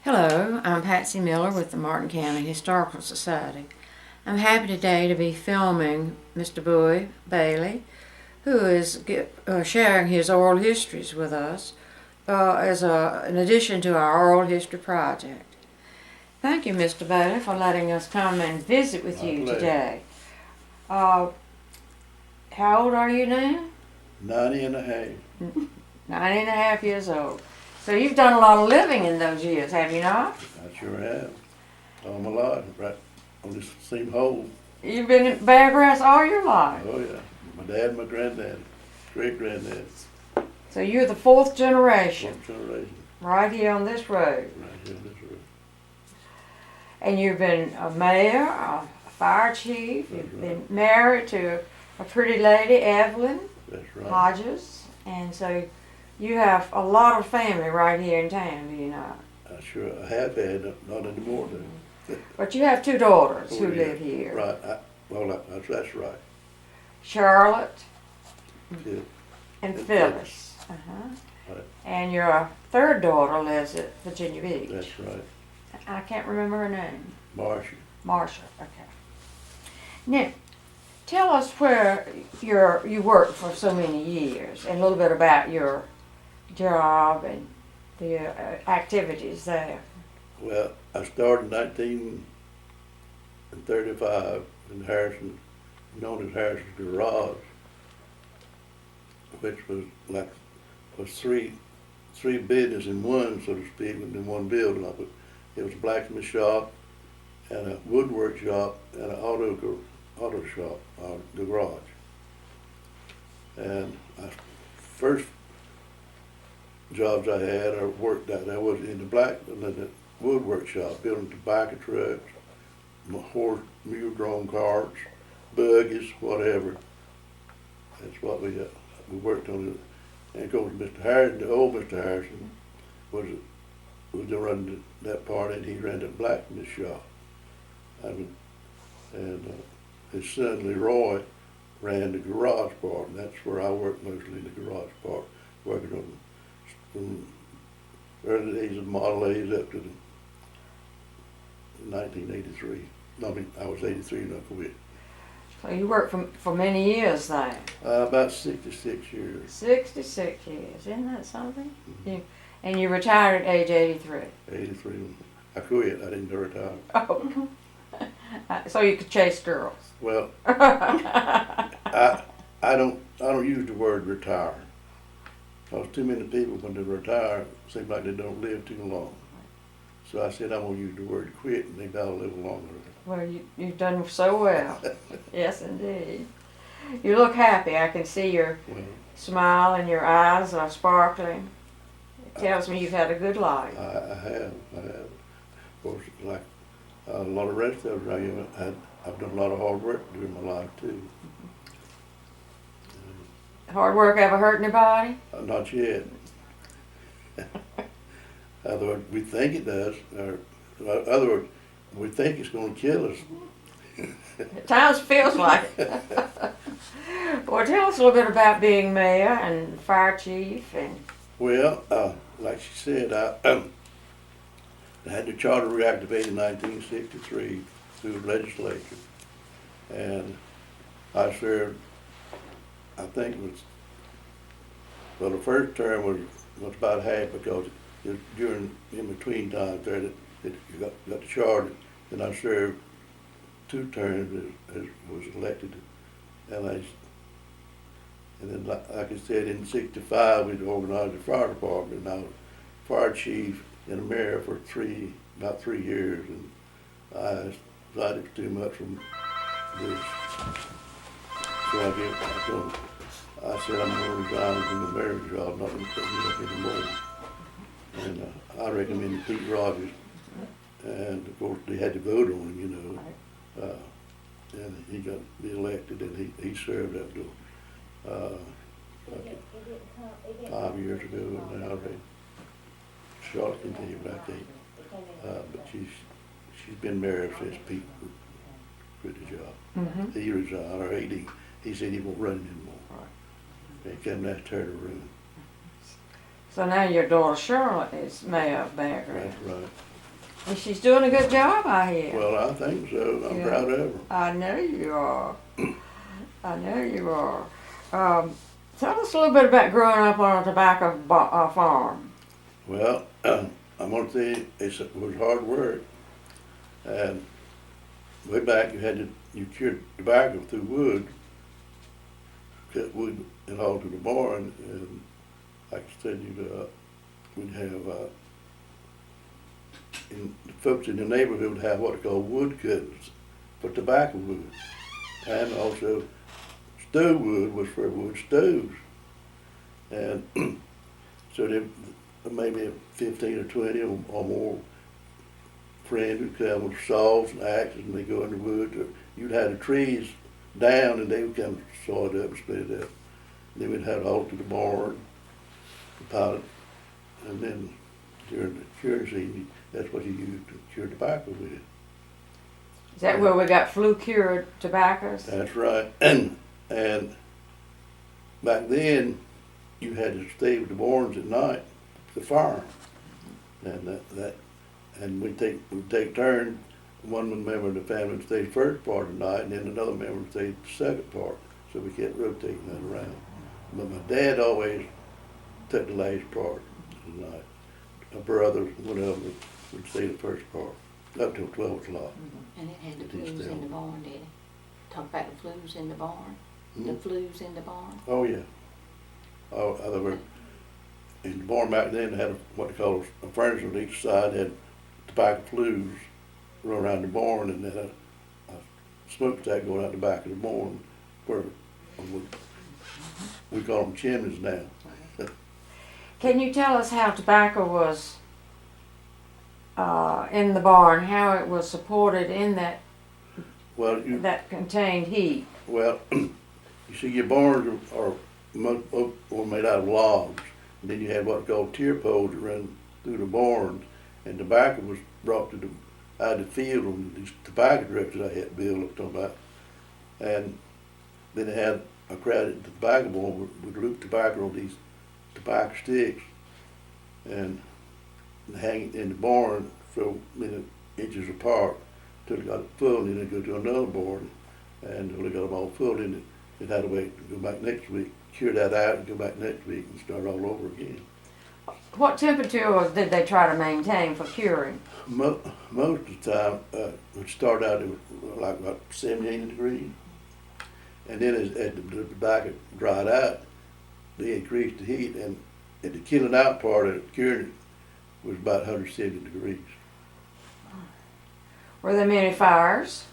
Hello, I'm Patsy Miller with the Martin County Historical Society. I'm happy today to be filming Mr. Buie Bailey, who is sharing his oral histories with us in addition to our oral history project. Thank you, Mr. Bailey, for letting us come and visit with you today. How old are you now? 90 and a half. 90 and a half years old. So you've done a lot of living in those years, have you not? I sure have. All my life, right on this same hole. You've been in Bear Grass all your life. Oh yeah. My dad and my granddad, great granddad. So you're the fourth generation. Fourth generation. Right here on this road. Right here on this road. And you've been a mayor, a fire chief, you've been married to a pretty lady, Evelyn That's right. Hodges, and so you have a lot of family right here in town, do you not? I sure have had, not anymore though. But you have two daughters Oh, who yeah. live here. Right. That's right. Charlotte Yeah. and Phyllis. Right. And your third daughter lives at Virginia Beach. That's right. I can't remember her name. Marcia. Okay. Now, tell us where you worked for so many years and a little bit about your job and the activities there. Well, I started in 1935 in Harrison, known as Harrison's Garage, which was three businesses in one, so to speak, in one building. It was a blacksmith shop and a woodwork shop and an auto shop, the garage. And first jobs I had, I worked at, I was in the woodwork shop, building tobacco trucks, horse mule-drawn carts, buggies, whatever. That's what we worked on. And of course, Mr. Harrison, the old Mr. Harrison, was running that part, and he ran the blacksmith shop. His son Leroy ran the garage part, and that's where I worked mostly, in the garage part, working on from early days of Model A's up to 1983. I was 83 and I quit. So you worked for many years there. About 66 years. 66 years, isn't that something? Mm-hmm. And you retired at age 83. 83. I quit. I didn't retire. Oh. So you could chase girls. Well, I don't use the word retire. Because too many people, when they retire, seem like they don't live too long. So I said I'm gonna use the word quit, and maybe I'll live longer. Well, you've done so well. Yes, indeed. You look happy. I can see your smile and your eyes are sparkling. It tells me you've had a good life. I have. Of course, like a lot of rest of us, I've done a lot of hard work during my life too. Hard work ever hurt anybody? Not yet. Other we think it does, or other words, we think it's going to kill us. At times it feels like it. Well, tell us a little bit about being mayor and fire chief. Well, like she said, I had the charter reactivated in 1963 through the legislature, and I served. I think the first term was about half, because it was in between times there that you got the charter, and I served 2 terms as was elected, and then like I said, in '65 we organized the fire department, and I was fire chief and a mayor for about 3 years, and I decided it was too much from this. So I said I'm going to resign from the mayor's job, not going to put me up anymore. And I recommended Pete Rogers, and of course they had to vote on him, and he got elected, and he served up to 5 years ago, and now Charlotte can tell you about that. But she's been married since Pete quit the job. Mm-hmm. He resigned, or he said he won't run anymore. Right. He came down to her to run. So now your daughter Charlotte is mayor of Bear Grass. That's right. And she's doing a good job, I hear. Well, I think so. I'm Yeah. proud of her. I know you are. I know you are. Tell us a little bit about growing up on a tobacco farm. Well, I'm gonna tell you, it was hard work. And way back, you cured tobacco through wood, cut wood and haul to the barn, and like I said, we'd have, the folks in the neighborhood would have what they call wood cuttings for tobacco wood. And also stove wood was for wood stoves. And so there maybe 15 or 20 or more friends would come with saws and axes and they go in the woods. Or you'd have the trees down and they would come saw it up and split it up. Then we'd have it all to the barn, the pilot, and then during the curing season, that's what you used to cure tobacco with. Is that where we got flue cured tobaccos? That's right. And back then, you had to stay with the barns at night, the farm, and and we'd take turns. One member of the family would stay the first part of the night, and then another member would stay the second part. So we kept rotating that around. But my dad always took the last part of the night. My brothers, one of them, would stay the first part up till 12 o'clock. And it had the flues in the barn, did it? Talk about the flues in the barn. Hmm? The flues in the barn. Oh yeah. Oh, other words, in the barn back then, they had what they call a furnace on each side, had tobacco flues run around the barn, and then a smokestack going out the back of the barn, where we call them chimneys now. Can you tell us how tobacco was in the barn, how it was supported in that Well, that contained heat? well, you see, your barns are made out of logs, and then you had what they call tier poles that run through the barns, and tobacco was brought to out of the field on these tobacco trucks that I had built, I'm talking about, and then they had a crowded tobacco barn with loop tobacco on these tobacco sticks, and hang it in the barn so many inches apart till it got it full, and then they go to another barn, and when they got them all full, then it had to wait to go back next week, cure that out, and go back next week and start all over again. What temperature did they try to maintain for curing? Most of the time, it started out at like about 70 degrees, and then as the tobacco dried out, they increased the heat, and at the killing out part of it, curing it was about 170 degrees. Were there many fires?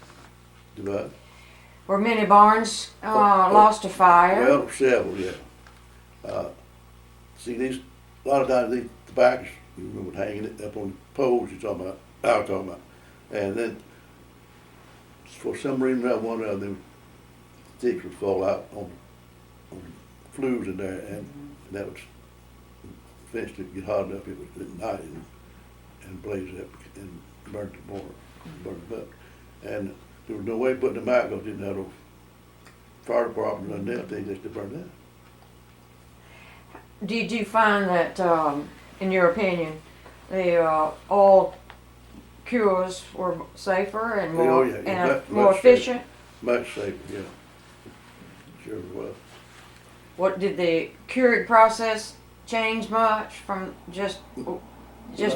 Do I? Were many barns lost to fire? Well, several, yeah. See, a lot of times these tobaccos, you remember hanging it up on poles you're talking about, I was talking about. And then, for some reason, one of them sticks would fall out on flues in there, and that would eventually get hot enough, it would ignite and blaze up and burn the barn, burn them up. And there was no way of putting them out because they didn't have no fire department or nothing else, they just burned out. Did you find that, in your opinion, the oil cures were safer and more, Oh, yeah, and much more safer. efficient? Much safer, yeah. Sure was. What did the curing process change much from just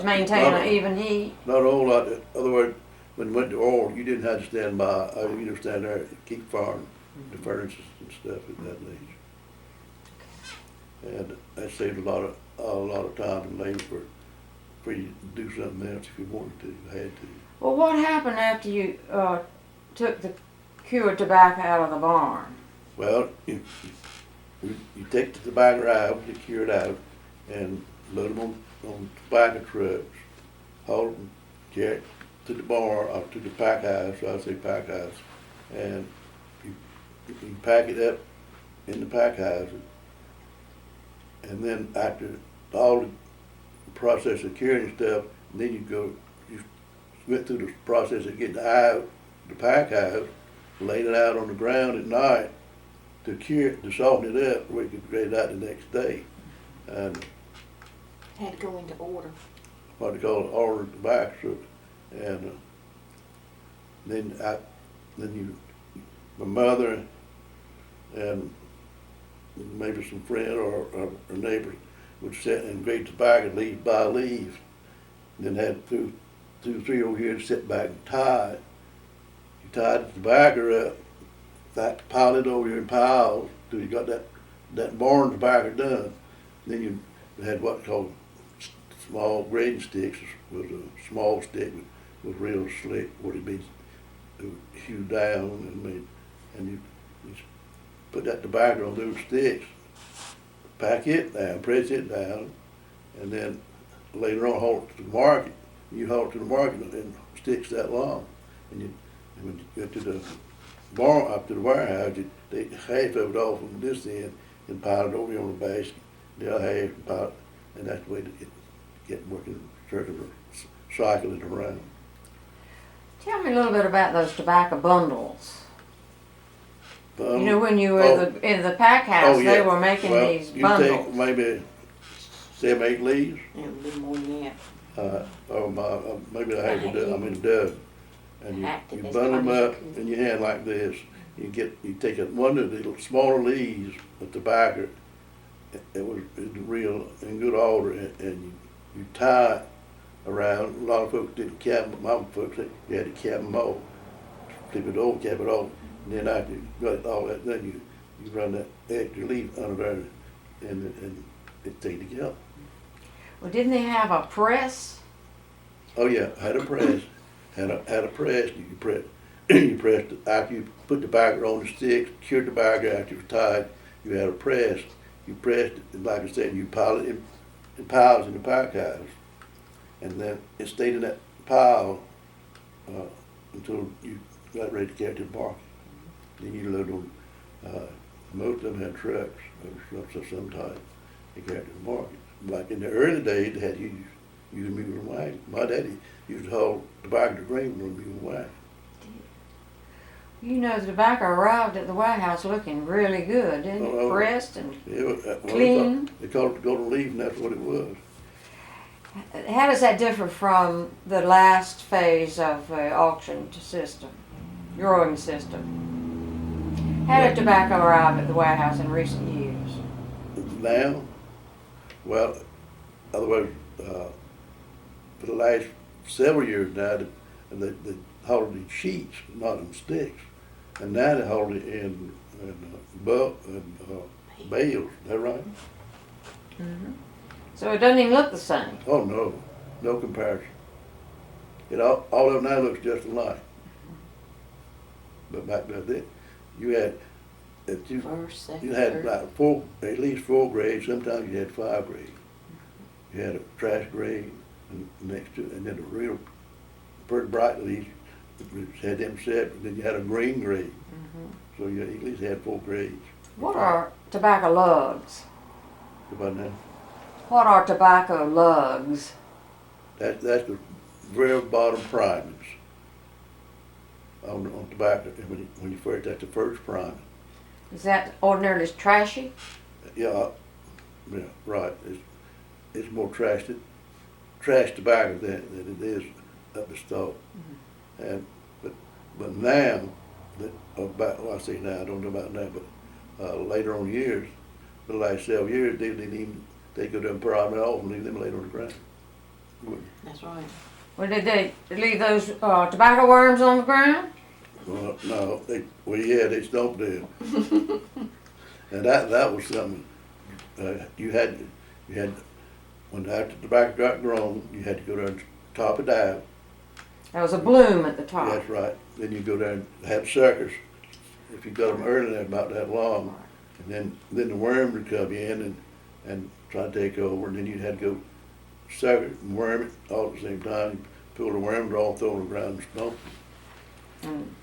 maintaining an even heat? Not a whole lot. In other words, when you went to oil, you didn't have to stand by. You just stand there and keep firing the furnaces and stuff at that age. And that saved a lot of time and labor for you to do something else if you wanted to, had to. Well, what happened after you took the cured tobacco out of the barn? Well, you take the tobacco out, you cure it out, and load them on tobacco trucks, haul them, carry it to the barn, or to the pack house, so I say pack house, and you pack it up in the pack house, and then after all the process of curing stuff, then you went through the process of getting out the pack house, laid it out on the ground at night to cure it, to soften it up, where you could grade it out the next day. And Had to go into order. what they call ordered tobacco. So And then my mother and maybe some friend or neighbors would sit and grate tobacco leaf by leaf. Then had 3 old years to sit back and tie it. You tied the tobacco up, that pile it over in piles till you got that barn tobacco done. Then you had what's called small grading sticks. Was a small stick was real slick, where it'd be hewed down and you put that tobacco on those sticks, pack it down, press it down, and then later on haul it to the market. You haul it to the market and sticks that long, and when you get to the barn, up to the warehouse, you take half of it off from this end and pile it over on the basket. The other half and pile it, and that's the way to get working circular, cycling around. Tell me a little bit about those tobacco bundles. You know, when you were in the pack house, they were making these bundles. You take maybe 7, 8 leaves. Yeah, a little more than that. Or maybe a half a dozen. And you bundle them up in your hand like this. You take one of the smaller leaves of tobacco. It was real in good order, and you tie it around. A lot of folks didn't cap them. My folks, you had to cap them off. Flip it over, cap it off. And then after you got all that done, you run that extra leaf under there, and it stayed together. Well, didn't they have a press? Oh yeah, had a press. Had a press. You press. You pressed it after you put the tobacco on the sticks. Cured the tobacco after it was tied. You had a press. You pressed it, and like I said, you pile it in piles in the pack house, and then it stayed in that pile until you got ready to carry it to the market. Then you load on. Most of them had trucks of some type. They carried it to the market. Like in the early days, they had to use mule and wagon. My daddy used to haul tobacco to Greenville on a mule and wagon. You know, the tobacco arrived at the White House looking really good, didn't it? Pressed and clean. They called it the golden leaf, and that's what it was. How does that differ from the last phase of the auction system, growing system? How did tobacco arrive at the White House in recent years? Now, well, otherwise, for the last several years now, they hauled it in sheets, not in sticks. And now they hold it in bales. Is that right? Mm-hmm. So it doesn't even look the same. Oh no comparison. All of them now looks just alike. But back then, you had First, second, you had third. like at least 4 grades. Sometimes you had 5 grades. You had a trash grade next to it, and then a real pretty bright leaf. Had them separate. Then you had a green grade. Mm-hmm. So you at least had 4 grades. What are tobacco lugs? About now. What are tobacco lugs? That's the very bottom primings on tobacco. When you first, that's the first priming. Is that ordinarily trashy? Yeah, right. It's more trash tobacco than it is up the stove. Mm-hmm. And but now I say now, I don't know about now, but later on years, the last several years, they go down and prime it off and leave them laid on the ground. That's right. Well, did they leave those tobacco worms on the ground? Well, no, they stomped them. And that was something you had when after the tobacco got grown, you had to go down and top it out. There was a bloom at the top. That's right. Then you go down and have suckers. If you got them early, they're about that long, and then the worm would come in and try to take over, and then you'd have to go suck it and worm it all at the same time. Pull the worms off, throw them on the ground, and stomp them.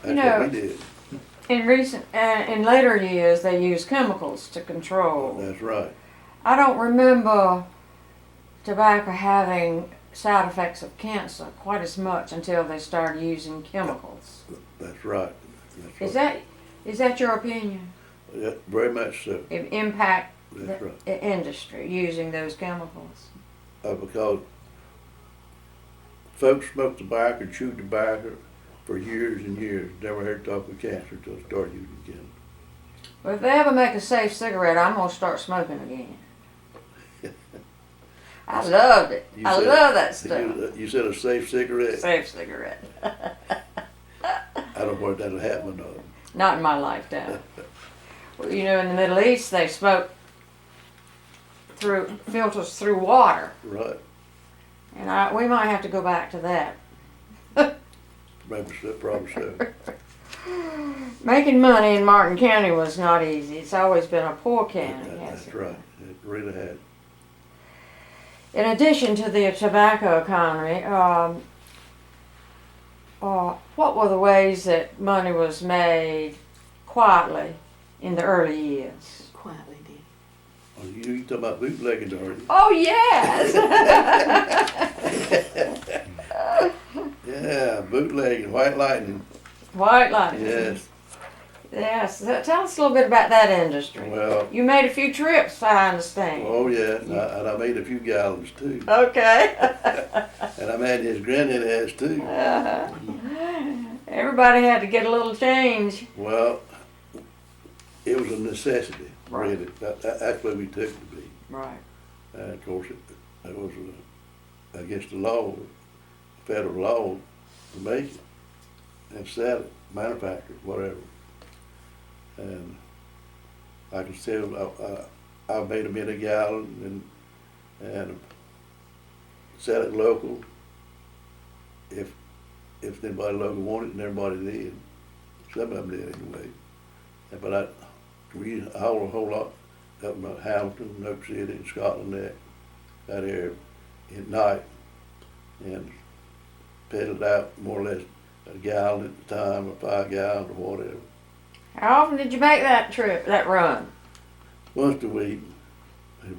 That's what we did. In later years, they used chemicals to control. That's right. I don't remember tobacco having side effects of cancer quite as much until they started using chemicals. That's right. Is that your opinion? Yeah, very much so. It impact That's the right. industry using those chemicals? Because folks smoked tobacco and chewed tobacco for years and years. Never heard talk of cancer until I started using again. Well, if they ever make a safe cigarette, I'm gonna start smoking again. I loved it. I love that stuff. You said a safe cigarette? Safe cigarette. I don't know whether that'll happen or not. Not in my lifetime. Well, you know, in the Middle East, they smoke through filters through water, Right. and we might have to go back to that. Maybe so, probably so. Making money in Martin County was not easy. It's always been a poor county. That's right. It really had. In addition to the tobacco economy, what were the ways that money was made quietly in the early years? Quietly did. Oh, you talking about bootlegging, are you? Oh, yes! Yeah, bootlegging, white lightning. White lightning. Yes. Yes. Tell us a little bit about that industry. Well, You made a few trips, I understand. oh yeah, and I made a few gallons too. Okay. And I made his granddad has too. Everybody had to get a little change. Well, it was a necessity, Right. really. That's what we took it to be. Right. And of course, it was against the law, federal law, to make it and sell it, manufacture it, whatever. And I can still, I made them in a gallon and sell it local. If anybody local wanted it, and everybody did. Some of them did anyway. But we hauled a whole lot up in Hamilton, Oak City, and Scotland Neck, that area at night, and peddled out more or less a gallon at the time, or 5 gallons, or whatever. How often did you make that trip, that run? Once a week.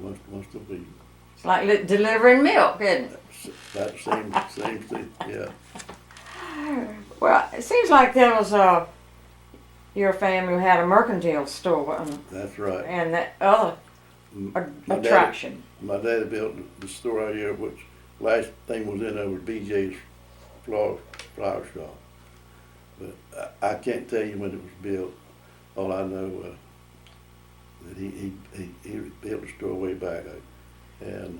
Once a week. It's like delivering milk, isn't it? About the same thing, yeah. Well, it seems like there was your family who had a mercantile store That's right. and that other My attraction. My dad built the store out here, which last thing was in there was BJ's flower shop. But I can't tell you when it was built. All I know that he built the store way back, and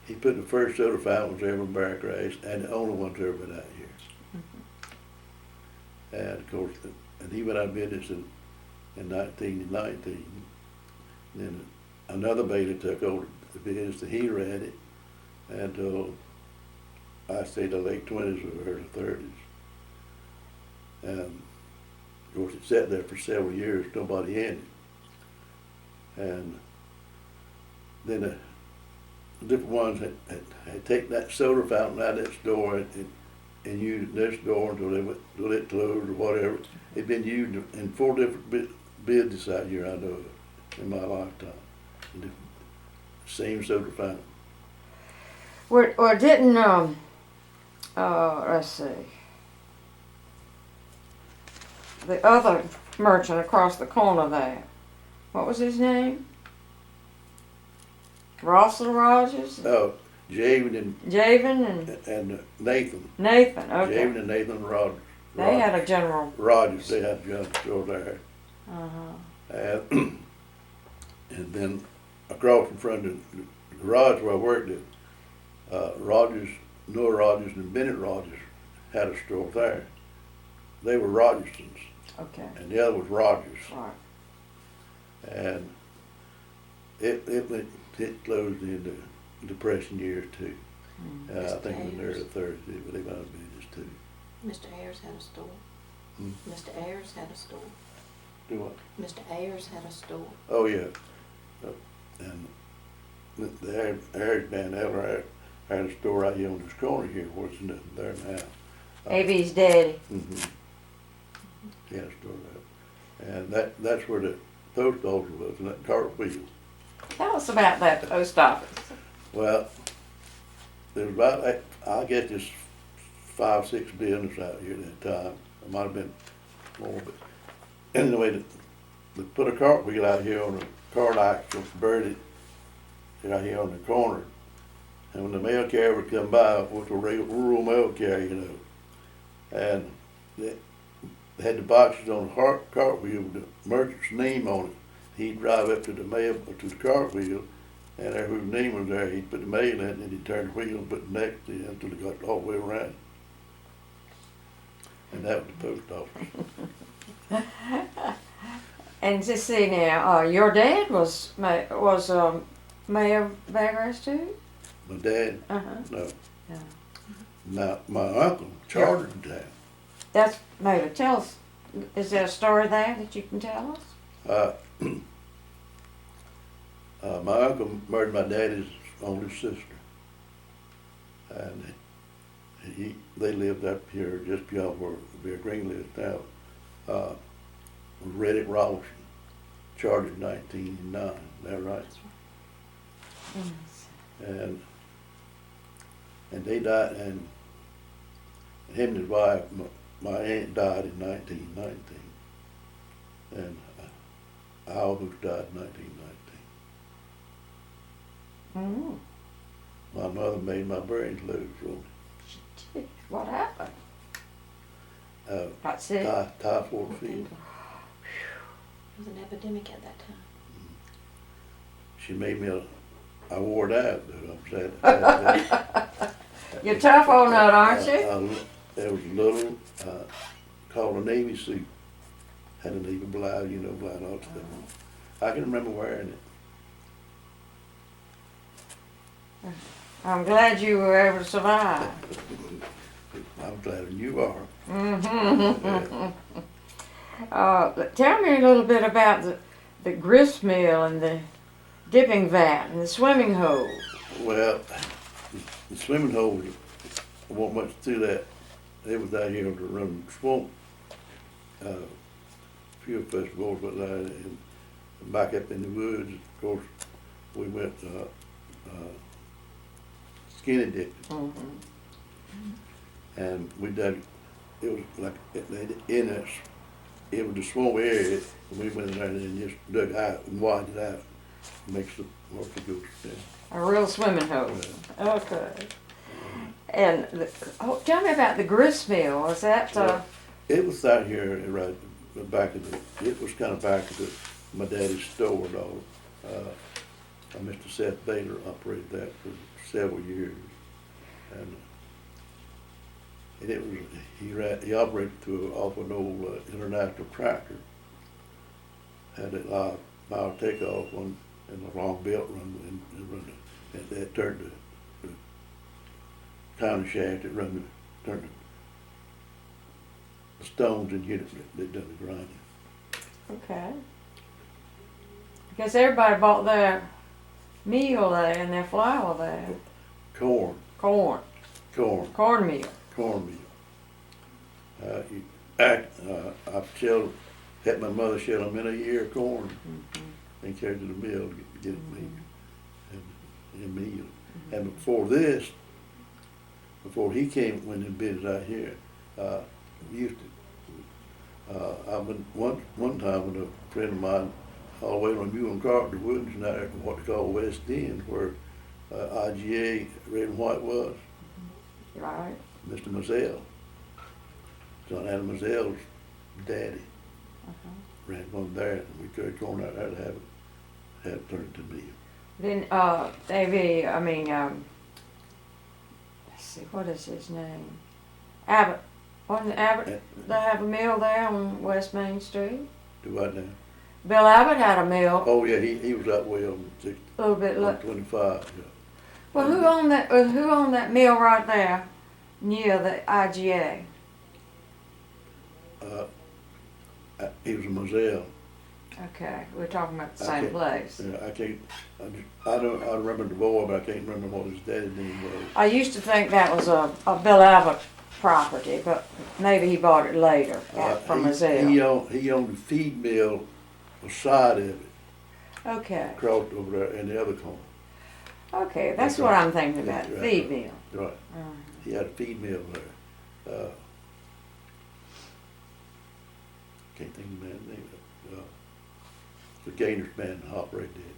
he put the first soda fountains ever in Barrack Race, and the only ones ever been out here. And of course, and he went out of business in 1919. Then another Bailey took over the business, and he ran it until I say the late 20s or early 30s. And of course, it sat there for several years, nobody in it. And then the different ones had taken that soda fountain out of that store and used this door until it closed or whatever. It'd been used in 4 different businesses out here, I know of, in my lifetime. The same soda fountain. Or didn't let's see, the other merchant across the corner there, what was his name? Russell Rogers? Oh, Javen and Nathan. Nathan, okay. Javen and Nathan Rogers. They had a general. Rogers, they had a general store there. Uh-huh. And then across in front of the garage where I worked at, Noah Rogers and Bennett Rogers had a store there. They were Rogersons. Okay. And the other was Rogers. Right. And it closed in the Depression years too. I think it was in the early 30s, but they might have been just too. Mr. Ayers had a store. Mr. Ayers had a store. Do what? Mr. Ayers had a store. Oh yeah. And the Ayers band Eller had a store right here on this corner here, what's nothing there now. A.B.'s daddy. Mm-hmm. He had a store there. And that's where the post office was, and that cartwheel. Tell us about that post office. Well, there was about, I guess there's 5, 6 businesses out here at that time. There might have been more, but anyway, they put a cartwheel out here on the cart axle, buried it out here on the corner. And when the mail carrier would come by, it was a rural mail carrier, you know, and they had the boxes on the cartwheel with the merchant's name on it. He'd drive up to the cartwheel, and there whose name was there, he'd put the mail in, and he'd turn the wheel and put the next in until it got all the way around. And that was the post office. And just see now, your dad was mayor of Baggrass too? My dad, Uh-huh. no. Yeah. My uncle chartered the town. That's, maybe, tell us, is there a story there that you can tell us? My uncle married my daddy's only sister, and they lived up here just beyond where Bear Green lives now. Reddick Rollinson, chartered in 1909. Is that right? Yes. And they died, and him and his wife, my aunt died in 1919, and I almost died in 1919. Mm. My mother made my brains loose on Gee, what happened? Got sick? typhoid fever. It was an epidemic at that time. She made me I wore it out, but I'm sad. You're tough on that, aren't you? There was a little, called a Navy suit. Had a Navy blouse, you know, blouse all stuff. I can remember wearing it. I'm glad you were able to survive. I'm glad you are. Mm-hmm. Tell me a little bit about the grist mill and the dipping vat and the swimming hole. Well, the swimming hole, I won't much to that. It was out here to run swamp. Few festivals, but and back up in the woods, of course, we went skinny dipping. Mm-hmm. And we dug, it was like, it was the swamp area, and we went in there and then just dug out and widened it out, makes the water go down. A real swimming hole. Okay. And tell me about the grist mill. Was that? It was out here right back of it was kind of back of my daddy's store and all. Mr. Seth Bader operated that for several years, and it was he operated off an old International tractor. Had a power takeoff one and a long belt run and that turned the counter shaft. It turned the stones and hit it. They done the grinding. Okay. Because everybody bought their meal there and their flour there. Corn Cornmeal. Cornmeal. I've had my mother shell them in a year of corn and carried to the mill to get it made and meal. And before he came, when he business out here, we used to. I went one time with a friend of mine all the way on Mule and Carter Woods, and out at what they call West End, where IGA Red and White was. Right. Mr. Mazzell. John Adam Mazzell's daddy ran one there, and we carried corn out there to have it turned to meal. Then let's see, what is his name? Abbott. Wasn't Abbott? They have a mill there on West Main Street. Do what now? Bill Abbott had a mill. Oh yeah, he was that way on A little bit. 25. Yeah. Well, who owned that mill right there near the IGA? He was a Mazzell. Okay, we're talking about the same place. Yeah, I remember the boy, but I can't remember what his daddy's name was. I used to think that was a Bill Abbott property, but maybe he bought it later from Mazzell. He owned the feed mill, the side of it, Okay. across over there in the other corner. Okay, that's what right. I'm thinking about. Right. Feed mill. Right. He had a feed mill there. Can't think of the man's name. The Gainers man operated it.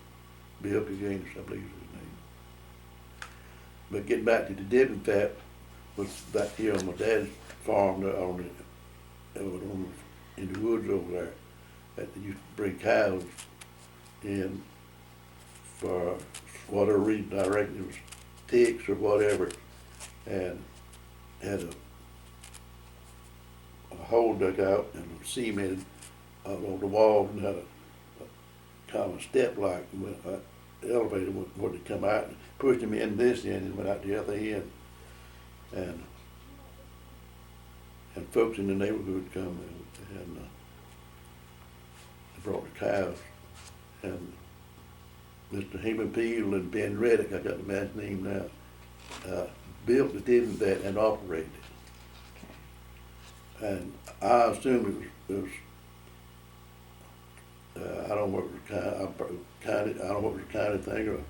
Bill Gainers, I believe is his name. But getting back to the dipping fat was back here on my dad's farm there in the woods over there. That they used to bring cows in for whatever reason. I reckon it was ticks or whatever, and had a hole dug out and cemented on the wall, and had a kind of a step like the elevator would come out and pushed him in this end and went out the other end. And folks in the neighborhood come and brought the cows. And Mr. Heman Peel and Ben Reddick, I got the man's name now, built the dipping vat and operated it. And I assume it was I don't know what was I don't know what was a kind of thing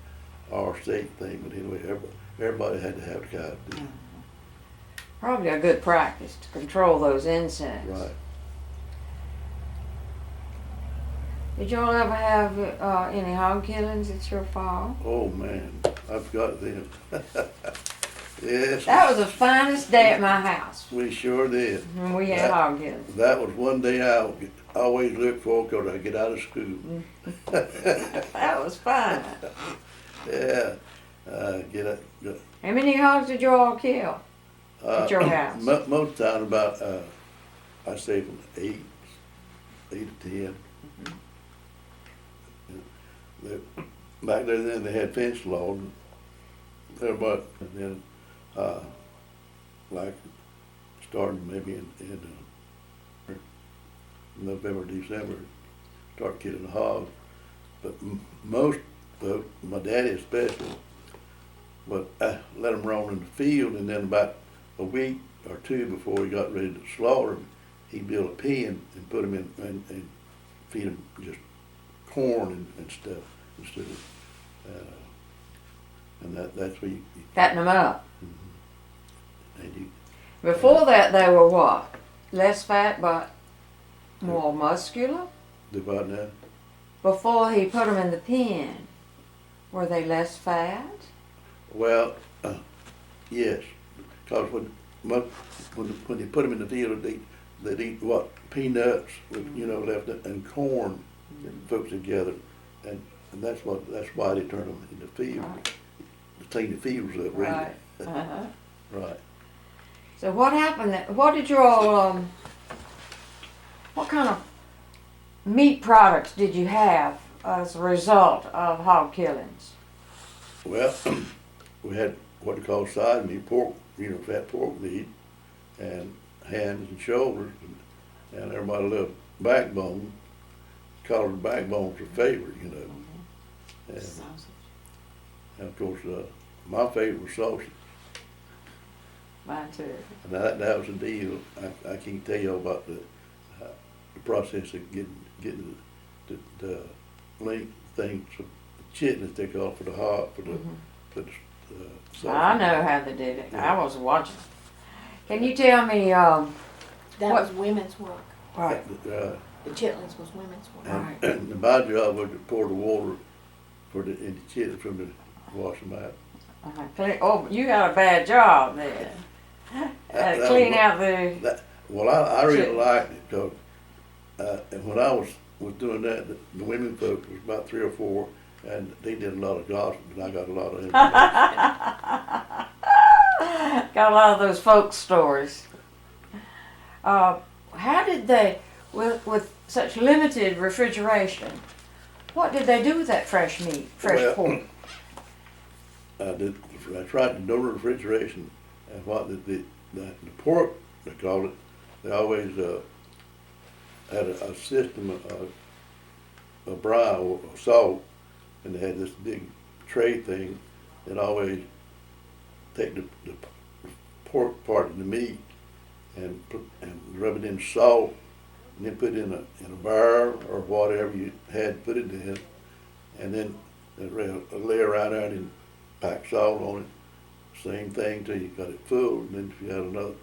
or state thing, but anyway, everybody had to have the cows. Probably a good practice to control those insects. Right. Did y'all ever have any hog killings at your farm? Oh man, I forgot them. Yes. That was the finest day at my house We sure did. when we had hog killings. That was one day I always look for because I get out of school. That was fun. Yeah. How many hogs did y'all kill at your house? Most time about, I say from 8 to 10. Back then they had fence laws. And then, like, starting maybe in November, December, start killing the hogs. But most folks, my daddy especially, would let them roam in the field, and then about a week or two before he got ready to slaughter them, he'd build a pen and put them in and feed them just corn and stuff instead of, and that's where you Fatten them up. and you Before that, they were what? Less fat, but more muscular? do what now? Before he put them in the pen, were they less fat? Well, yes, because when you put them in the field, they'd eat what, peanuts with left and corn and folks together, and that's why they turn them in the field to clean the fields up, really. Right. Uh-huh. Right. So what happened? What did you all? What kind of meat products did you have as a result of hog killings? Well, we had what they call side meat, pork, fat pork meat, and hams and shoulders, and everybody loved backbone. Colored backbones are favorite, And, and of course, my favorite was sausage. Mine too. And that was the deal. I can't tell you about the process of getting the link things, the chitlins they call for the hot, for the sausage. I know how they did it. I was watching. Can you tell me? That What- was women's work. Right. The chitlins was women's work. Right. And my job was to pour the water in the chitlins from the wash them out. Oh, you got a bad job there. That Clean was- out the. Well, I really Chitlins. liked it because and when I was doing that, the women folks was about 3 or 4, and they did a lot of gossip, and I got a lot of information. Got a lot of those folk stories. How did they, with such limited refrigeration, what did they do with that fresh meat, pork? I tried to do refrigeration, and what the pork, they call it, they always had a system of brine or salt, and they had this big tray thing that always take the pork part of the meat and rub it in salt, and then put it in a barrel or whatever you had put it in, and then lay around there and pack salt on it. Same thing till you got it full, and then if you had another,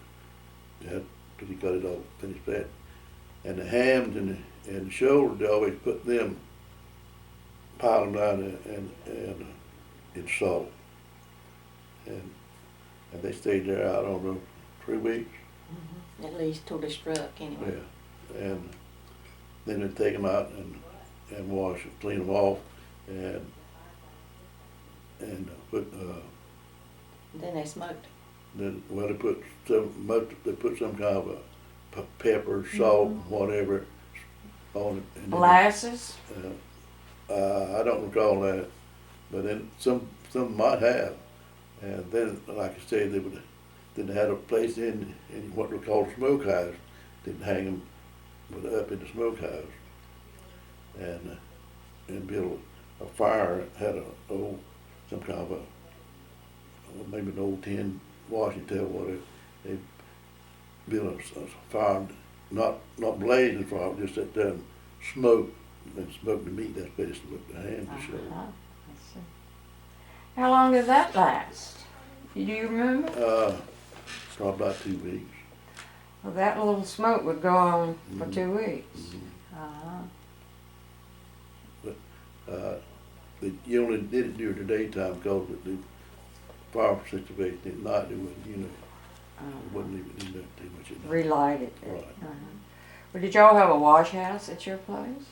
till you got it all finished that. And the hams and the shoulders, they always put them, pile them down in salt. and they stayed there, I don't know, 3 weeks. At least till they struck anyway. Yeah, and then they take them out and wash and clean them off, and put Then they smoked. then well they put some kind of a pepper, salt, whatever on it. And then Molasses? I don't recall that, but then some might have, and then like I said, then they had a place in what we call the smokehouse. Didn't hang them, but up in the smokehouse, and built a fire. Had some kind of maybe an old tin washing tub, whatever. They built a fire, not blazing fire, just that smoke and smoked the meat. That's basically what the hand was showing. I see. How long did that last? Do you remember? Probably about 2 weeks. Well, that little smoke would go on for 2 weeks. You only did it during the daytime because the fire situation at night, it wasn't, it wasn't even too much at night. Relight it. Right. Well, did y'all have a wash house at your place?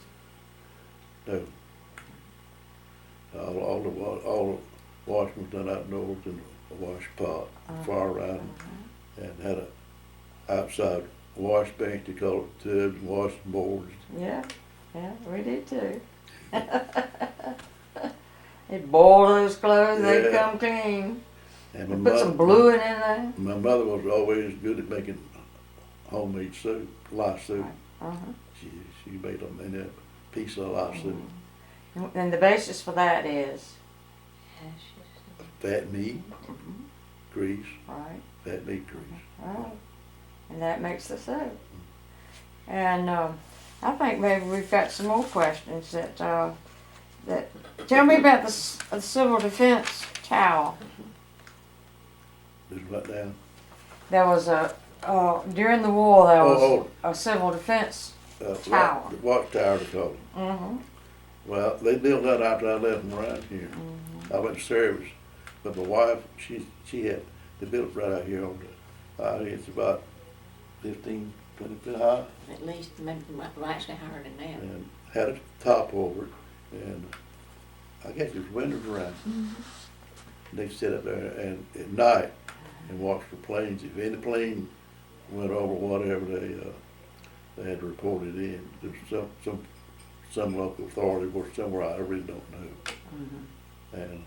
No. All the washing was done outdoors in a wash pot, fire around, and had a outside wash bench, they call it tubs and washing boards. Yeah, we did too. They'd boil those clothes, they'd come clean. And Put some bluing in there. My mother was always good at making homemade soup, light soup. She made a piece of light soup. And the basis for that is? Fat meat, grease, Right. fat meat, grease. Right. And that makes the soup. And I think maybe we've got some more questions that tell me about the civil defense towel. Just right down. There was during the war there was a civil defense tower. The watchtower, they called it. Mm-hmm. Well, they built that after I left them around here. I went to service, but my wife, she had, they built it right out here on the, it's about 15, 20 feet high, At least, maybe actually higher than that. and had a top over it, and I guess there's windows around. They sit up there and at night and watch the planes. If any plane went over whatever, they had to report it in. There's some local authority or somewhere I really don't know. And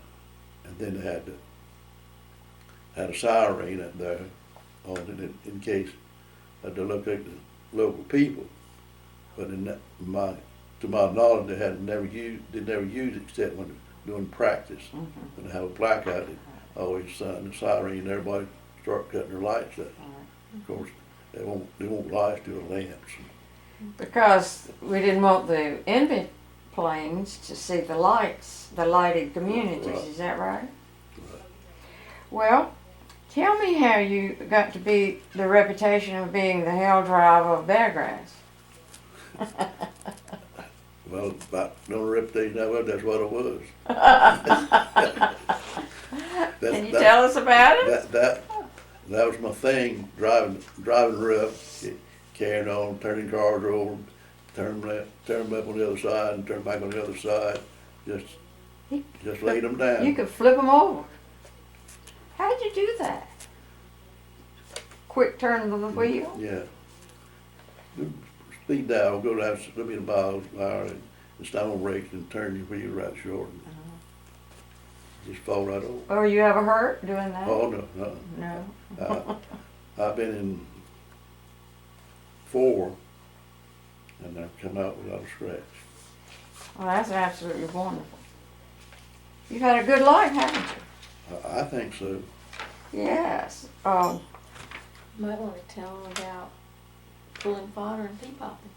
then they had a siren up there on it in case to locate the local people. But to my knowledge, they never used it except when doing practice. When they have a blackout, they always sound the siren and everybody start cutting their lights up. Of course, they won't light to the lamps. Because we didn't want the enemy planes to see the lights, the lighted communities. Right. Is that right? Right. Well, tell me how you got to be the reputation of being the hell driver of Beargrass. Well, about the only reputation I was, that's what it was. Can you tell us about it? That was my thing, driving rough, carrying on, turning cars over, turn left, turn up on the other side, and turn back on the other side, just laid them down. You could flip them over. How'd you do that? Quick turn of the wheel? Yeah. The speed dial, go down a million miles an hour, and stop on brakes and turn your wheel right short. And just fall right over. Oh, you ever hurt doing that? Oh, no. No. I've been in 4, and I've come out without a scratch. Well, that's absolutely wonderful. You've had a good life, haven't you? I think so. Yes. You might want to tell them about pulling fodder and pea popping.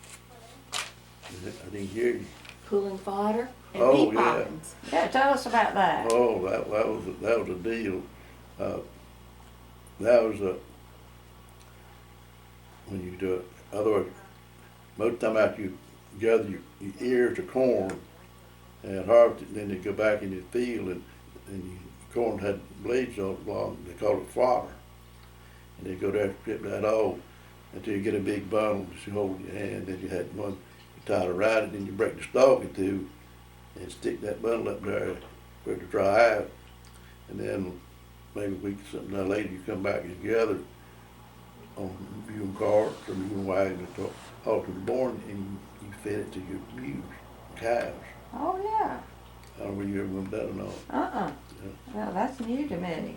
I didn't hear you. Pulling fodder and Oh, pea yeah. poppings. Yeah, tell us about that. Oh, that was a deal. That was when you do it. Otherwise, most of the time after you gather your ears of corn and harvest it, then you go back in the field and you corn had blades on it long, they call it fodder. And they go there and strip that off until you get a big bundle that you hold in your hand. Then you had one, you tie it around it, then you break the stalk in two and stick that bundle up there for it to dry out. And then maybe a week or something later, you come back together on mule carts or mule wagons to haul to the barn, and you fed it to your mules, cows. Oh, yeah. I don't know whether you ever went that or not. Uh-uh. Well, that's new to me.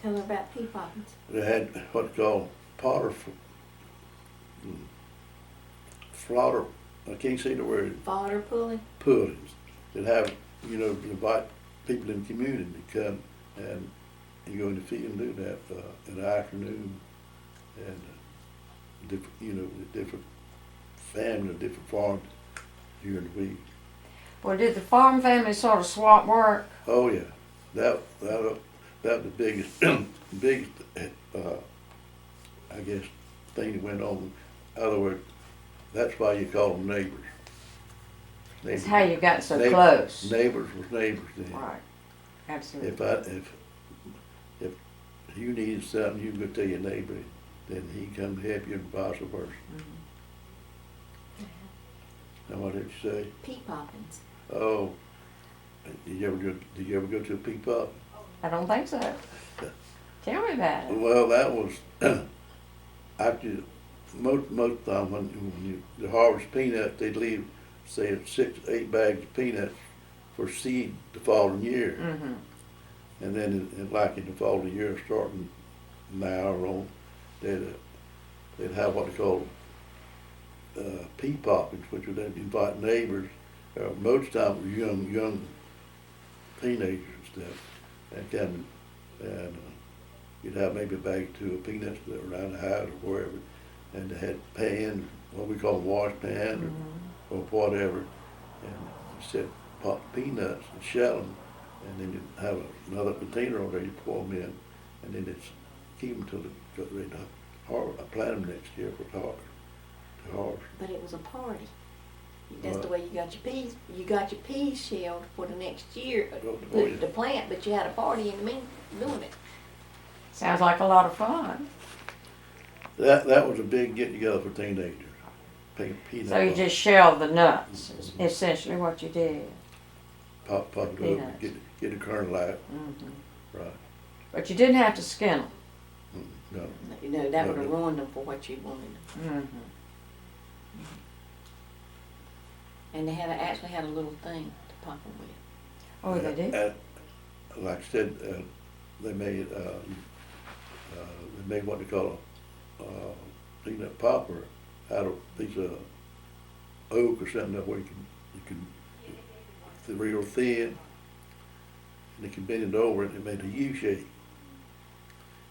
Tell her about pea poppins. They had what they call slaughter, I can't say the word, Fodder pulling. pullings. They'd have, invite people in the community to come and go in the field and do that in the afternoon. And different families, different farms during the week. Well, did the farm family sort of swap work? Oh yeah, that was the biggest, biggest, I guess, thing that went on. In other words, that's why you call them neighbors. It's how you got so Neighbors. close. Neighbors was neighbors then. Right. Absolutely. If you needed something, you could go tell your neighbor, then he come to help you and vice versa. Now what did you say? Pea poppins. Oh, did you ever go to a pea pop? I don't think so. Tell me about it. Well, that was after most time when you harvest peanuts, they'd leave say 6 to 8 bags of peanuts for seed the following year, Mm-hmm. and then like in the following year, starting now or on, they'd have what they call pea poppings, which would then invite neighbors. Most times it was young teenagers and stuff, and come and you'd have maybe a bag or two of peanuts that were around the house or wherever, and they had pans, what we call wash pans or whatever, and you set pop peanuts and shell them, and then you'd have another container over there, you pour them in, and then it's keep them till they got ready to plant them next year for to harvest. But it was a party. That's the Right. way you got your peas. You got your peas shelled for the next year Oh, yeah. to plant, but you had a party in the mean doing it. Sounds like a lot of fun. That was a big get together for teenagers. Peanut So you pop. just shelled the nuts, is essentially what you did. pop it up, Peanuts. get the kernel out, Mm-hmm. right? But you didn't have to skin them. No, You know, that No, would have no. ruined them for what you wanted. Mm-hmm. And they actually had a little thing to pop them with. Oh, they did? Like I said, they made what they call a peanut popper out of a piece of oak or something that way you can it's real thin, and you can bend it over and it made a U shape.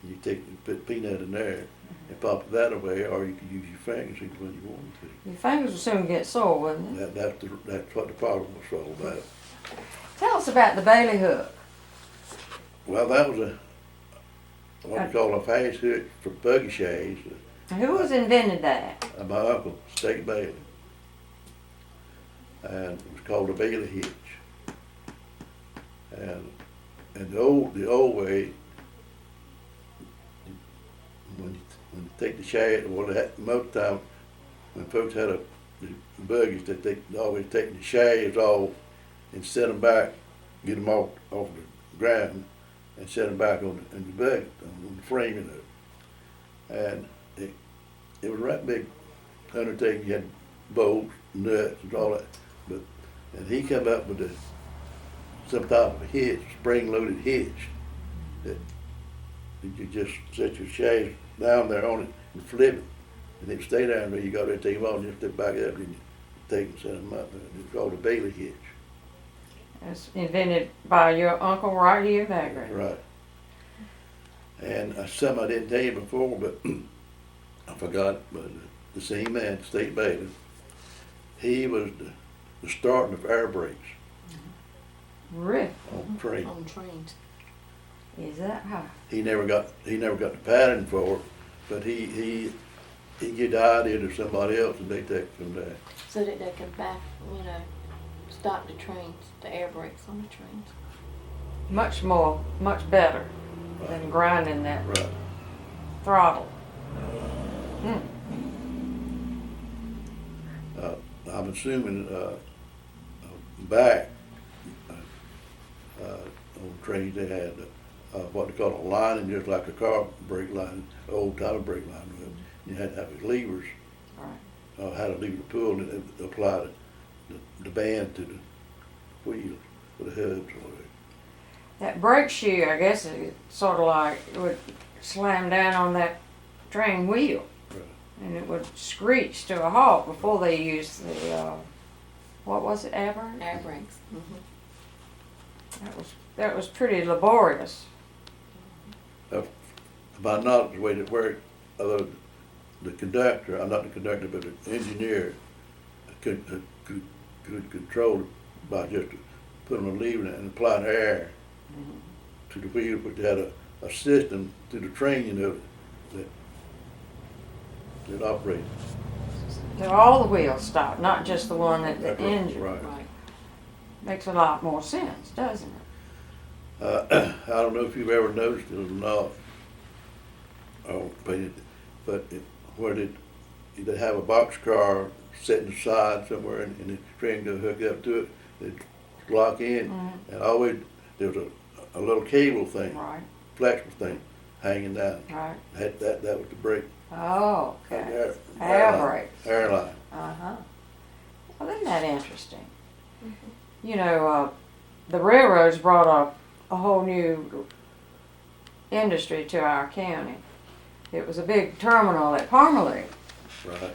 You put peanut in there and pop that away, or you can use your fingers when you want to. Your fingers will soon get sore, wouldn't it? That's what the problem was all about. Tell us about the Bailey hook. Well, that was what we call a fast hook for buggy shades. Who was invented that? My uncle, State Bailey, and it was called a Bailey hitch. And the old way, when you take the shade, most time when folks had the buggies, that they always take the shades off and set them back, get them off the ground, and set them back in the buggy, on the frame of it. And it was a right big undertaking. You had bolts, nuts, and all that. And he come up with some type of a hitch, spring-loaded hitch, that you just set your shades down there on it and flip it, and it stay down there. You got to take them off, and you step back up, and you take and set them up. It's called a Bailey hitch. It's invented by your uncle right here in Vagrant. Right. And something I didn't tell you before, but I forgot, but the same man, State Bailey, he was the starting of air brakes Really? on trains. On trains. Is that how? He never got the pattern for it, but he get the idea to somebody else, and they take it from there. So that they could stop the trains, the air brakes on the trains. much better than grinding that Right. throttle. Mm. I'm assuming, back, on trains they had, what they call a lining, just like a car brake line, old time brake line was. You had to have levers, Right. had a lever to pull and it applied the band to the wheel, for the hubs or whatever. That brake shoe, I guess, it sort of like it would slam down on that train wheel, Right. and it would screech to a halt before they used the what was it, air brake? Air brakes. Mm-hmm. That was pretty laborious. My knowledge, the way it worked, although the conductor, not the conductor, but the engineer could control it by just putting a lever in it and applying air to the wheel, but they had a system through the train, you know, that operated. So all the wheels stopped, not just the one at the That's right, engine. right. Right. Makes a lot more sense, doesn't it? I don't know if you've ever noticed it or not, but where they have a boxcar set in the side somewhere and the train go hook up to it, they lock in, and always there was a little cable thing, Right, flexible thing, hanging down. right. That was the brake. Oh, okay. Airline. brakes. Airline. Uh-huh. Well, isn't that interesting? You know, the railroads brought a whole new industry to our county. It was a big terminal at Parmalee, Right.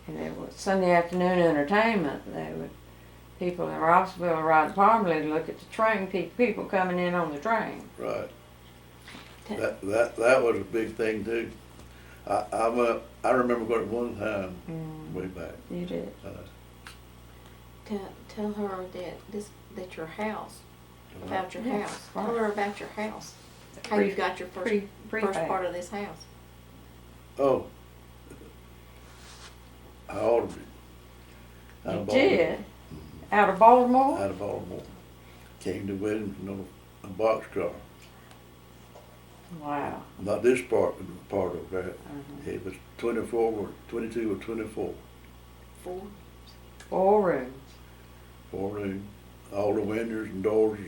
and it was Sunday afternoon entertainment. People in Rossville ride to Parmalee to look at the train, people coming in on the train. Right. That was a big thing too. I remember going one time way back. You did. Tell her that your house, about your Yeah, house. right. Tell her about your house. How Pre- you got your first Prefab. part of this house. Oh, I ordered it. Out You of Baltimore. did? Out of Baltimore? Out of Baltimore. Came to Wellington on a boxcar. Wow. Not this part of that. Uh-huh. It was 24 or 22 or 24. 4. 4 rooms. 4 rooms. All the windows and doors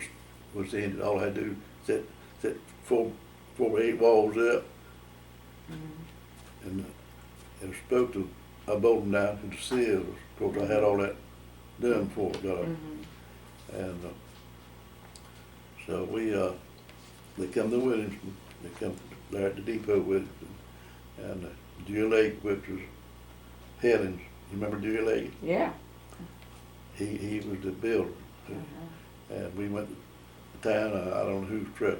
was in it. All I had to do was set 4 or 8 walls up. And it was supposed to, I bolted them down to the seals. Of course, I had all that done for it. And so they come to Williamson. They come there at the depot with it. And Dewey Lake, which was Helen's. You remember Dewey Lake? Yeah. He was the builder. And we went to town. I don't know whose truck.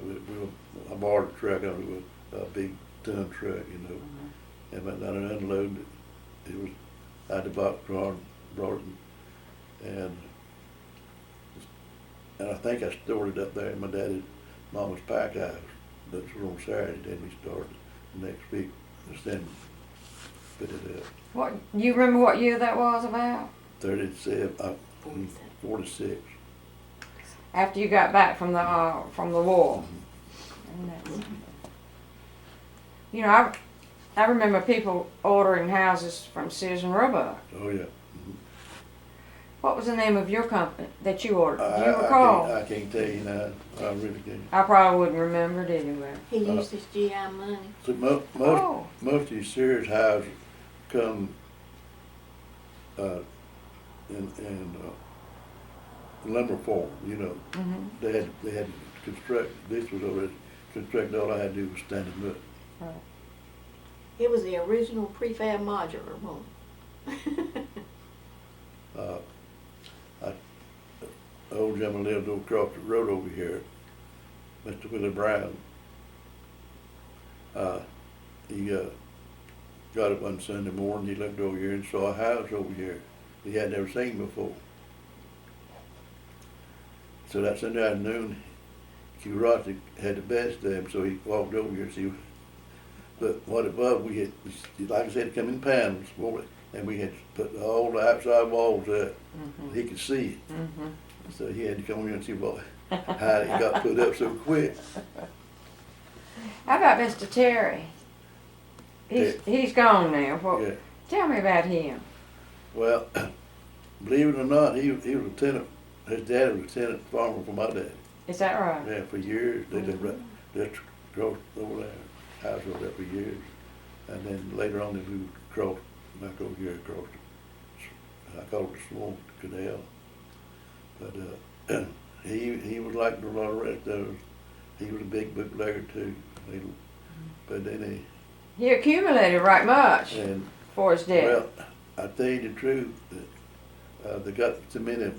I borrowed a truck. It was a big ton truck, you know. And went down and unloaded it. It was out the boxcar and brought it. And I think I stored it up there in my daddy's mama's pack house. That was on Saturday. Then we started the next week. Then put it up. What, you remember what year that was about? 37, 47. 46. After you got back from the war. And that's- You know, I remember people ordering houses from Sears and Roebuck. Oh yeah. What was the name of your company that you ordered? Do you I recall? I can't tell you now. I really can't. I probably wouldn't remember it anyway. He used his GI money. So Oh. most of these Sears houses come in lumber form. You know, they had to construct. This was already constructed. All I had to do was stand them up. Right. It was the original prefab modular home. Old gentleman lived over across the road over here, Mr. Willie Brown. He got up one Sunday morning, he looked over here and saw a house over here he had never seen before. So that Sunday afternoon, curiosity had the best of him, so he walked over here and see. But what it was, we had, like I said, it come in panels, and we had put all the outside walls up. He could see it. So he had to come over here and see how it got put up so quick. How about Mr. Terry? He's gone now. Well, Yeah. tell me about him. Well, believe it or not, he was a lieutenant. His dad was a lieutenant farmer for my dad. Is that right? Yeah, for years. They lived right just across over there, house over there for years. And then later on they moved across, back over here across, I call it the Swamp Canal. But he was like a lot of the rest of us. He was a big bootlegger too. But then He accumulated right much and for his death. well, I tell you the truth, that they got so many,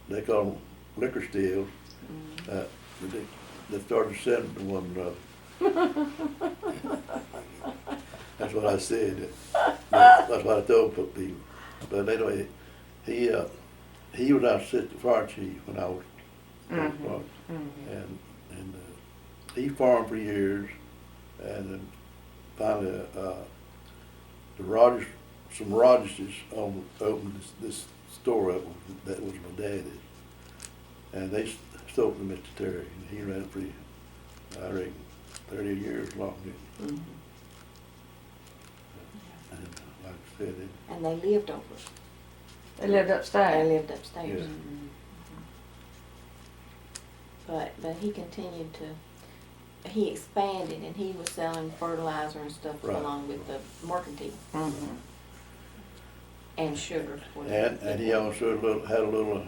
they call them liquor steals, they started selling to one another. That's what I said. That's what I told people. But anyway, he was our assistant fire chief when I was and he farmed for years, and then finally some Rogerses opened this store up that was my daddy's, and they sold to Mr. Terry, and he ran it for, I reckon, 30 years long. Mhm. And like I said, And they lived over. They lived They upstairs. lived upstairs. Yeah. But he continued to. He expanded, and he was selling fertilizer and stuff Right. along with the mercantile Mm-hmm. and sugar. and he also had a little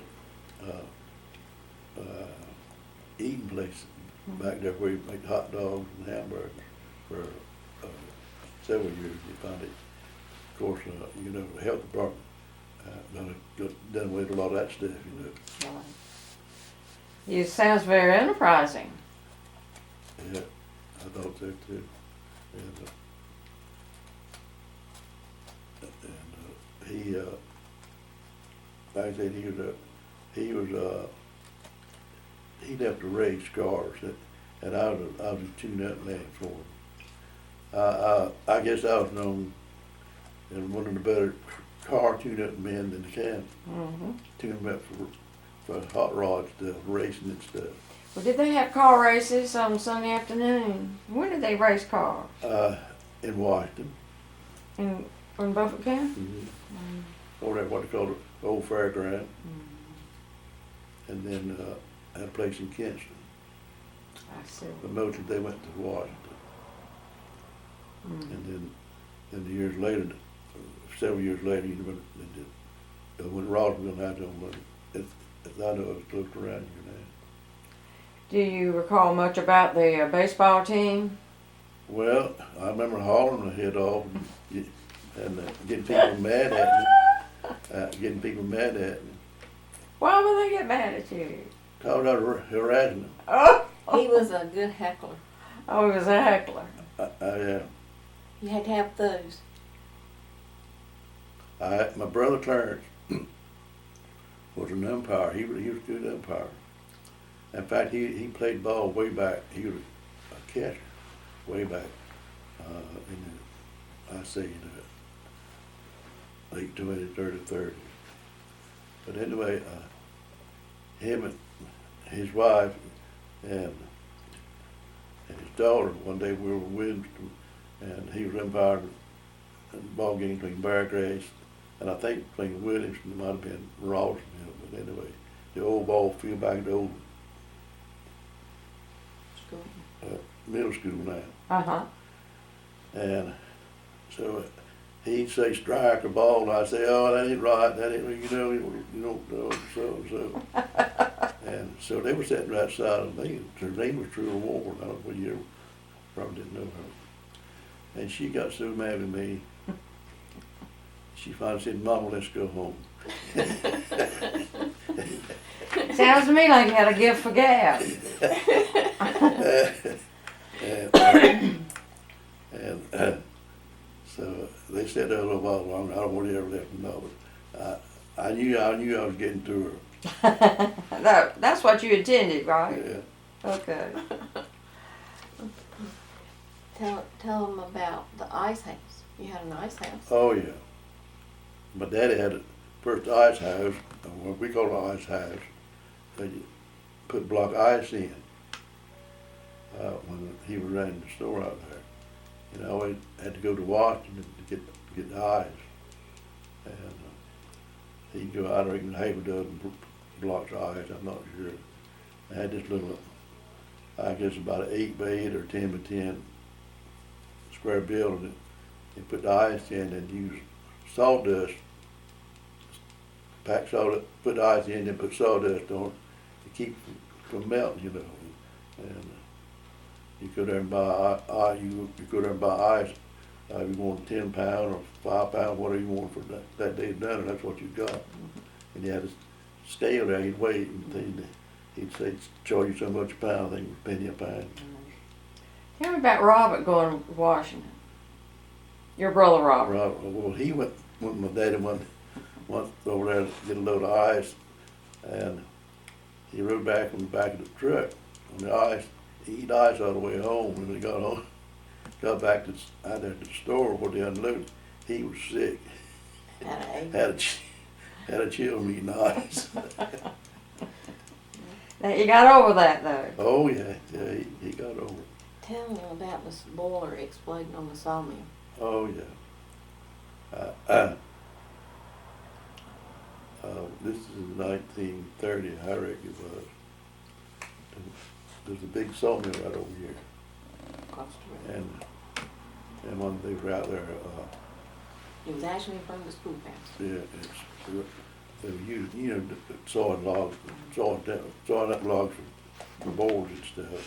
eating place back there where he made hot dogs and hamburgers for several years. He found it, of course, the health department done away with a lot of that stuff, He sounds very enterprising. Yeah, I thought so too. And he, like I said, he left to race cars, and I was a tune-up man for him. I guess I was known as one of the better car tune-up men in the camp. Mm-hmm. Tune them up for hot rod stuff, racing and stuff. Well, did they have car races on Sunday afternoon? When did they race cars? In Washington. In Beaufort County? Over there, what they call it, old fairground. And then had a place in Kinston. I see. But mostly they went to Washington. And then the years later, several years later, when Roswell had them, I know it was close around here now. Do you recall much about the baseball team? Well, I remember hauling my head off and getting people mad at me. Why would they get mad at you? Called out harassing them. Oh, He was a good heckler. he was a heckler. You had to have those. My brother Clarence was an umpire. He was a good umpire. In fact, he played ball way back. He was a catcher way back in the late 20s, early 30s. But anyway, him and his wife and his daughter, one day we were in Williamston, and he was umpiring a ball game between Beargrass and I think between Williamston, it might have been Rawsonville, but anyway, the old ball field back at the old School. middle school now. Uh-huh. And so he'd say strike or ball, and I'd say, oh, that ain't right, that ain't, you don't know, so and so. And so they were sitting right side of me. Her name was True Ward. I don't know whether you probably didn't know her. And she got so mad with me, she finally said, Mama, let's go home. Sounds to me like you had a gift for gab. and so they said that a little while longer. I don't want to ever let them know, but I knew I was getting to her. That's what you intended, right? Yeah. Okay. Tell them about the ice house. You had an ice house. Oh yeah. My daddy had the first ice house, what we call an ice house. put block ice in when he was running the store out there. And I always had to go to Washington to get the ice. And he'd go out there and have a dozen blocks of ice, I'm not sure. I had this little, I guess about an 8 by 8 or 10 by 10 square building, and put the ice in and use sawdust, pack sawdust, put the ice in and put sawdust on it to keep it from melting, you know. And you go there and buy you go there and buy ice. You want 10 pound or 5 pound, whatever you want for that day done, and that's what you got. And you had a scale there, he'd weigh it, and he'd say, charge you so much a pound, I think it was a penny a pound. Tell me about Robert going to Washington. Your brother Robert. Well, he went with my daddy went over there to get a load of ice, and he rode back on the back of the truck on the ice. He eat ice all the way home, and when he got home, got back to out there at the store where they unloaded, he was sick. Had a chill eating ice. Now, you got over that though. Oh yeah, he got over it. Tell them about this boiler exploding on the sawmill. Oh yeah. This is 1930, I reckon it was. There's a big sawmill right over here, and when they were out there, It was actually in front of the schoolhouse. yeah, they were using, you know, sawing logs, sawing up logs for boards and stuff.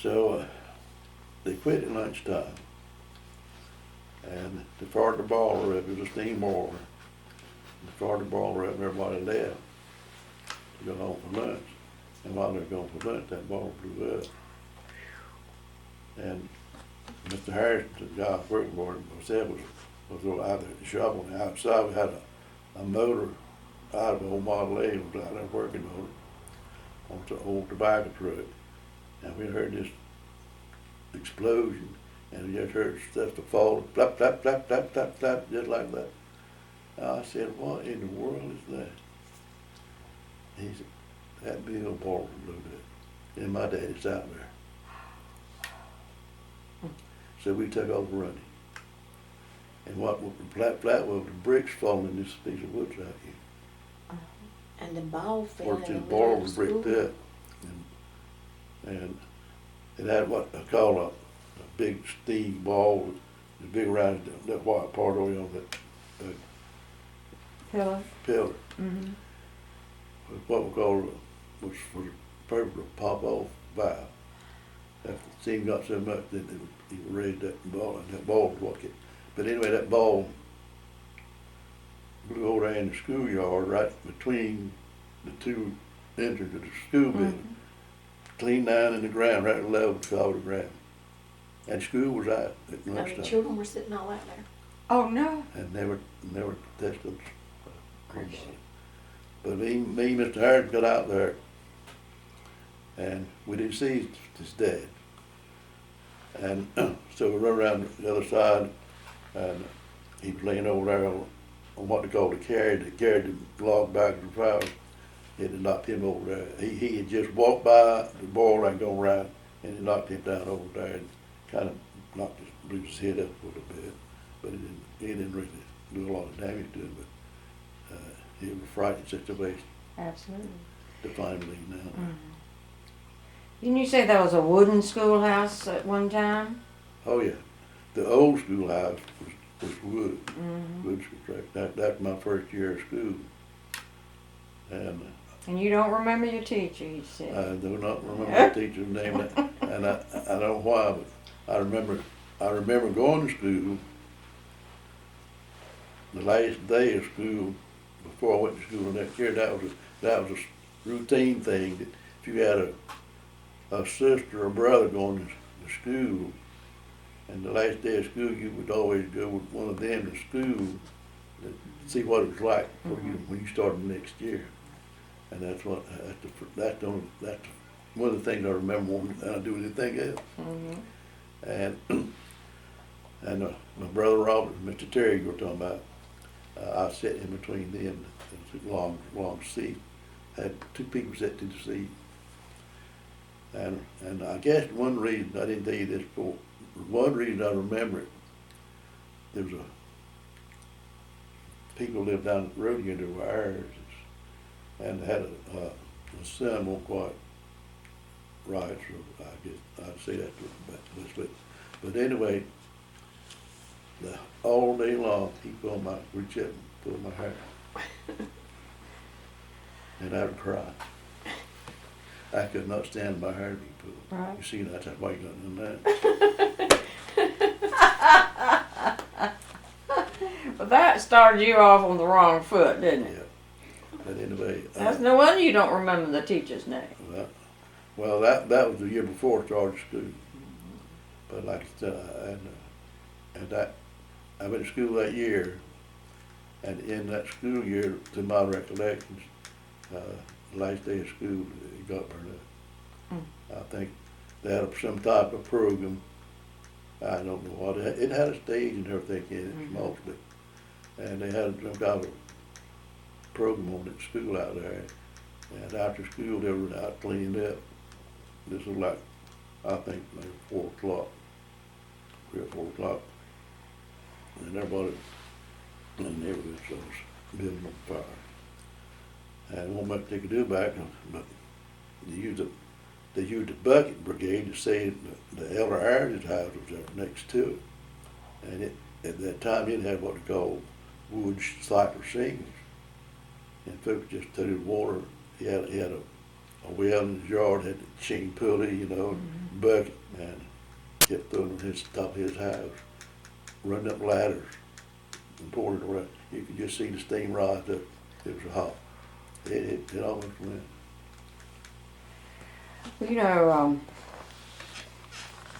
So they quit at lunchtime, and they fired the boiler up. It was a steam boiler. They fired the boiler up, and everybody left to go home for lunch. And while they were going for lunch, that boiler blew up. And Mr. Harrison, the guy working for him, said was out there at the shop on the outside. We had a motor out of an old Model A, was out there working on the old tobacco truck. And we heard this explosion, and we just heard stuff to fall, flap, flap, flap, flap, flap, flap, just like that. And I said, what in the world is that? He said, that big old boiler blew up. And my daddy's out there. So we took off running. And what flat was the bricks falling in this piece of wood right here. And the ball fell in the The middle boiler of the was school. bricked up. And it had what I call a big steel ball, the big around that white part over on that Pillar. pillar. Mm-hmm. What we call was for the purpose of pop off valve. After the steam got so much that it raised that ball, and that ball was what it. But anyway, that ball blew over there in the schoolyard, right between the two entrances of the school building, clean down in the ground, right at level with the ground. And school was out at The lunchtime. children were sitting all out there. Oh no. And never tested. But me, Mr. Harris got out there, and we didn't see his dad. And so we run around the other side, and he was laying over there on what they call the carriage that carried the log back to the house. It had knocked him over there. He had just walked by the boiler and gone around, and it knocked him down over there and kind of blew his head up a little bit. But it didn't really do a lot of damage to him. But it was a frightening situation Absolutely. to find him laying down there. Mm-hmm. Didn't you say that was a wooden schoolhouse at one time? Oh yeah, the old schoolhouse was wood. Mm-hmm. Wood school. That's my first year of school, and And you don't remember your teacher, you said. I do not remember the teacher's name, and I don't know why, but I remember going to school. The last day of school, before I went to school the next year, that was a routine thing. That if you had a sister or brother going to school, and the last day of school, you would always go with one of them to school to see what it was like for you when you started the next year. And that's one of the things I remember more than I do anything else. Mm-hmm. And my brother Robert and Mr. Terry you were talking about, I sat in between them, long seat. had two people sitting in the seat. And I guess one reason, I didn't tell you this before, one reason I remember it, there was people lived down the road here, there were heirs, and they had a son won't quite right, so I guess I'd say that to him. But anyway, all day long, he pulled my, reach up and pulled my hair. And I would cry. I could not stand my hair to be pulled. Right. You see, that's why you got done that. Well, that started you off on the wrong foot, didn't it? Yeah. But anyway. That's no wonder you don't remember the teacher's name. Well, that was the year before I started school. But like I said, I went to school that year, and in that school year, to my recollections, the last day of school, it got burned up. I think they had some type of program. I don't know what it had a stage and everything in it, mostly, and they had some kind of program on at school out there. And after school, they were out cleaning up. This was like, I think, maybe 4 o'clock, 3 or 4 o'clock, and everybody in the neighborhood was building on fire. And wasn't much they could do back, but they used the bucket brigade to say the Elder Harris's house was there next to it. And at that time, it had what they called wood cycle shingles. And folks just threw the water. He had a well in his yard, had a chain pulley, bucket, and kept throwing on his top of his house, running up ladders and pouring it around. You could just see the steam rise up. It was hot. It almost went. Well,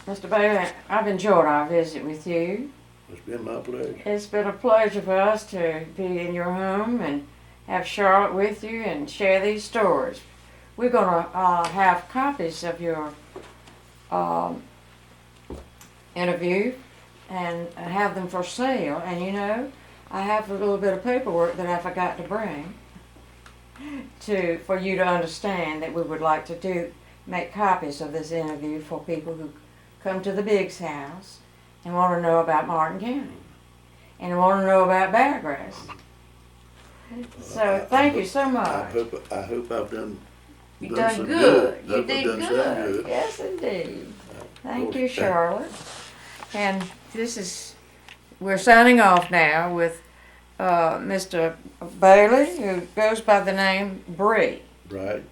Mr. Bailey, I've enjoyed our visit with you. It's been my pleasure. It's been a pleasure for us to be in your home and have Charlotte with you and share these stories. We're going to have copies of your interview and have them for sale. And I have a little bit of paperwork that I forgot to bring for you to understand that we would like to make copies of this interview for people who come to the Biggs house and want to know about Martin County and want to know about Beargrass. So thank you so much. I hope I've done. You done good. You I've did done some good. Yes, indeed. Thank you, Charlotte. And we're signing off now with Mr. Bailey, who goes by the name Bree. Right.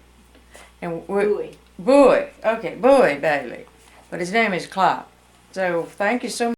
And Buie. Buie. Okay, Buie Bailey. But his name is Clark. So thank you so much.